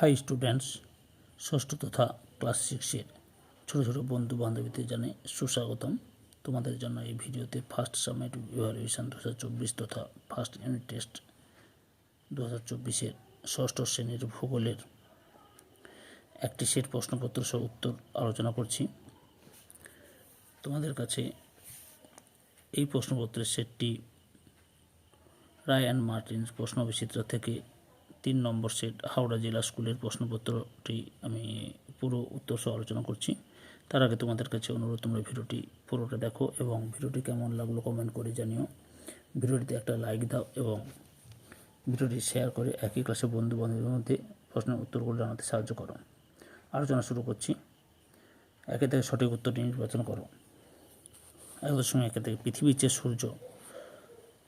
High students, ষষ্ঠ তথা class 6-এর ছোটো ছোটো বন্ধু বান্ধবীদের জানাই সুস্বাগতম। তোমাদের জন্য এই ভিডিওতে ফার্স্ট সামেটিভ ইভ্যালুয়েশন 2024 তথা ফার্স্ট ইউনিট টেস্ট 2024-এর ষষ্ঠ শ্রেণীর ভূগোলের একটি সেট প্রশ্নপত্র সহ উত্তর আলোচনা করছি। তোমাদের কাছে এই প্রশ্নপত্রের সেটটি রায় অ্যান্ড মার্টিন প্রশ্ন বিচিত্র থেকে 3 নম্বর সেট হাওড়া জেলা স্কুলের প্রশ্নপত্রটি আমি পুরো উত্তর সহ আলোচনা করছি। তার আগে তোমাদের কাছে অনুরোধ, তোমরা ভিডিওটি পুরোটা দেখো এবং ভিডিওটি কেমন লাগলো কমেন্ট করে জানিও। ভিডিওটিতে একটা লাইক দাও এবং ভিডিওটি শেয়ার করে একই ক্লাসে বন্ধু বান্ধবীর মধ্যে প্রশ্নের উত্তরগুলো জানাতে সাহায্য করো। আলোচনা শুরু করছি। একে থেকে সঠিক উত্তরটি নির্বাচন করো। 1.1 থেকে পৃথিবীর চেয়ে সূর্য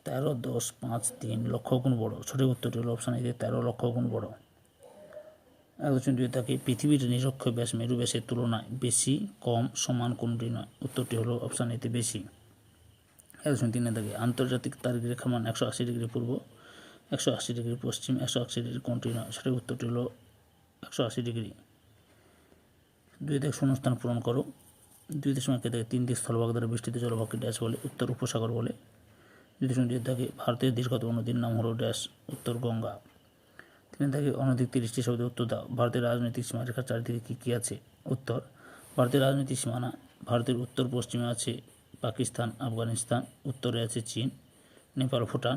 13, 10, 5, 3 লক্ষ গুণ বড়। সঠিক উত্তরটি হলো অপশান এতে 13 লক্ষ গুণ বড়। 1.2 থেকে পৃথিবীর নিরক্ষীয় ব্যাস মেরু ব্যাসের তুলনায় বেশি, কম, সমান কোনটি নয়। উত্তরটি হলো অপশান এতে বেশি। 1.3 থেকে আন্তর্জাতিক তারিখ রেখা মান 180 ডিগ্রি পূর্ব, 180 ডিগ্রি পশ্চিম, 180 ডিগ্রি কোনটি নয়। সঠিক উত্তরটি হলো 180 ডিগ্রি। 2 থেকে শূন্যস্থান পূরণ করো। 2.1 থেকে 3 দিক স্থলভাগ দ্বারা বিস্তৃত জলভাগকে ড্যাশ বলে। উত্তর উপসাগর বলে। 2.2 থেকে ভারতের দীর্ঘতম নদীর নাম হলো ড্যাশ। উত্তর গঙ্গা। 3 থেকে অনধিক 30টি শব্দের উত্তর দাও। ভারতের রাজনৈতিক সীমারেখার চারিদিকে কী কী আছে? উত্তর, ভারতের রাজনৈতিক সীমানা ভারতের উত্তর পশ্চিমে আছে পাকিস্তান, আফগানিস্তান, উত্তরে আছে চীন, নেপাল, ভুটান।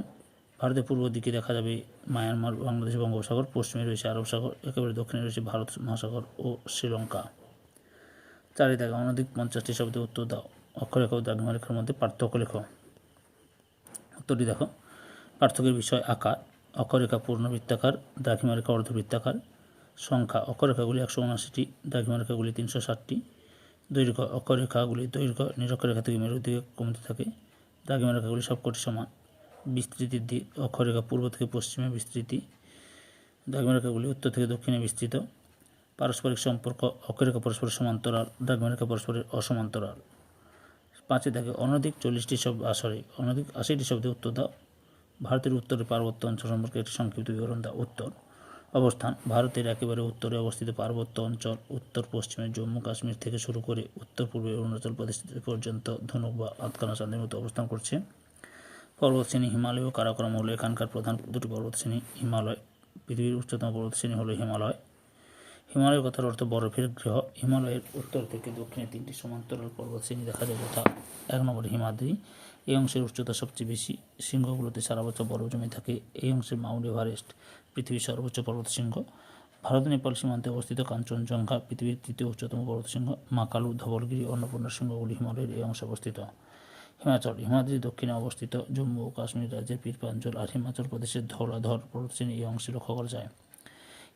ভারতের পূর্ব দিকে দেখা যাবে মায়ানমার, বাংলাদেশ, বঙ্গোপসাগর। পশ্চিমে রয়েছে আরব সাগর। একেবারে দক্ষিণে রয়েছে ভারত মহাসাগর ও শ্রীলঙ্কা। 4 থেকে অনধিক 50টি শব্দের উত্তর দাও। অক্ষরেখা ও দ্রাঘিমারেখার মধ্যে পার্থক্য লেখো। উত্তরটি দেখো। পার্থক্যের বিষয় আকার। অক্ষরেখা পূর্ণবৃত্তাকার, দ্রাঘিমারেখা অর্ধবৃত্তাকার। সংখ্যা, অক্ষরেখাগুলি 179টি, দ্রাঘিমারেখাগুলি 360টি। দৈর্ঘ্য, অক্ষরেখাগুলির দৈর্ঘ্য নিরক্ষরেখা থেকে মেরুর দিকে কমতে থাকে, দ্রাঘিমারেখাগুলি সবকটি সমান। বিস্তৃতির দিক, অক্ষরেখা পূর্ব থেকে পশ্চিমে বিস্তৃতি, দ্রাঘিমারেখাগুলি উত্তর থেকে দক্ষিণে বিস্তৃত। পারস্পরিক সম্পর্ক, অক্ষরেখা পরস্পরের সমান্তরাল, দ্রাঘিমারেখা পরস্পরের অসমান্তরাল। 5 থেকে অনধিক 80টি শব্দের উত্তর দাও। ভারতের উত্তরের পার্বত্য অঞ্চল সম্পর্কে একটি সংক্ষিপ্ত বিবরণ দাও। উত্তর, অবস্থান, ভারতের একেবারে উত্তরে অবস্থিত পার্বত্য অঞ্চল উত্তর পশ্চিমে জম্মু কাশ্মীর থেকে শুরু করে উত্তর পূর্বে অরুণাচল প্রদেশ পর্যন্ত ধনুক বা আধখানা চাঁদের মতো অবস্থান করছে। পর্বতশ্রেণী হিমালয় ও কারাকোরাম হলো এখানকার প্রধান দুটি পর্বতশ্রেণী। হিমালয়, পৃথিবীর উচ্চতম পর্বতশ্রেণী হলো হিমালয়। হিমালয়ের কথার অর্থ বরফের গৃহ। হিমালয়ের উত্তর থেকে দক্ষিণে 3টি সমান্তরাল পর্বতশ্রেণী দেখা যায়, যথা 1 নম্বরে হিমাদ্রি। এই অংশের উচ্চতা সবচেয়ে বেশি। শৃঙ্গগুলোতে সারা বছর বরফ জমে থাকে। এই অংশের মাউন্ট এভারেস্ট পৃথিবীর সর্বোচ্চ পর্বতশৃঙ্গ। ভারত নেপাল সীমান্তে অবস্থিত কাঞ্চনজঙ্ঘা পৃথিবীর 3য় উচ্চতম পর্বতশৃঙ্গ। মাকালু, ধবলগিরি, অন্নপূর্ণা শৃঙ্গগুলি হিমালয়ের এই অংশে অবস্থিত। হিমাচল, হিমাদ্রির দক্ষিণে অবস্থিত জম্মু ও কাশ্মীর রাজ্যের পীরপাঞ্জল আর হিমাচল প্রদেশের ধৌলাধর পর্বতশ্রেণী এই অংশে লক্ষ্য করা যায়।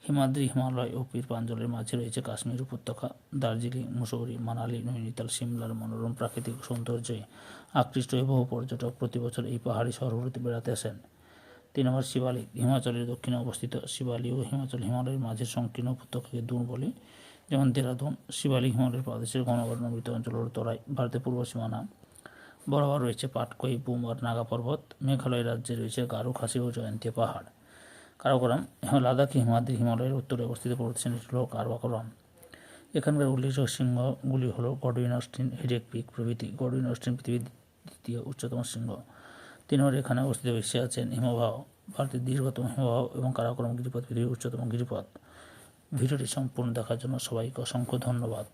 হিমাদ্রি, হিমালয় ও পীরপাঞ্জলের মাঝে রয়েছে কাশ্মীর উপত্যকা। দার্জিলিং, মুসৌরি, মানালি, নৈনিতাল, সিমলার মনোরম প্রাকৃতিক সৌন্দর্যে আকৃষ্ট হয়ে বহু পর্যটক প্রতি বছর এই পাহাড়ি শহরগুলিতে বেড়াতে আসেন। 3 নম্বর শিবালিক, হিমাচলের দক্ষিণে অবস্থিত। শিবালিক ও হিমাচল হিমালয়ের মাঝের সংকীর্ণ উপত্যকাকে দূর বলে, যেমন দেরাদুন। শিবালিক হিমালয়ের পাদদেশের ঘন অরণ্যাবৃত অঞ্চল হল তরাই। ভারতের পূর্ব সীমানা বরাবর রয়েছে পাটকই, বুম আর নাগা পর্বত। মেঘালয় রাজ্যে রয়েছে গারো, খাসি ও জয়ন্তী পাহাড়। কারাকোরাম, লাদাখ হিমাদ্রি হিমালয়ের উত্তরে অবস্থিত পর্বতশ্রেণীটি হল কারাকোরাম। এখানকার উল্লেখযোগ্য শৃঙ্গগুলি হল গডউইন অস্টিন, হেডেক পিক প্রভৃতি। গডউইন অস্টিন পৃথিবীর 2য় উচ্চতম শৃঙ্গ। 3 নম্বরে এখানে অবস্থিত এশিয়া আছেন হিমবাহ, ভারতের দীর্ঘতম হিমবাহ এবং কারাকোরাম গিরিপথ পৃথিবীর উচ্চতম গিরিপথ। ভিডিওটি সম্পূর্ণ দেখার জন্য সবাইকে অসংখ্য ধন্যবাদ।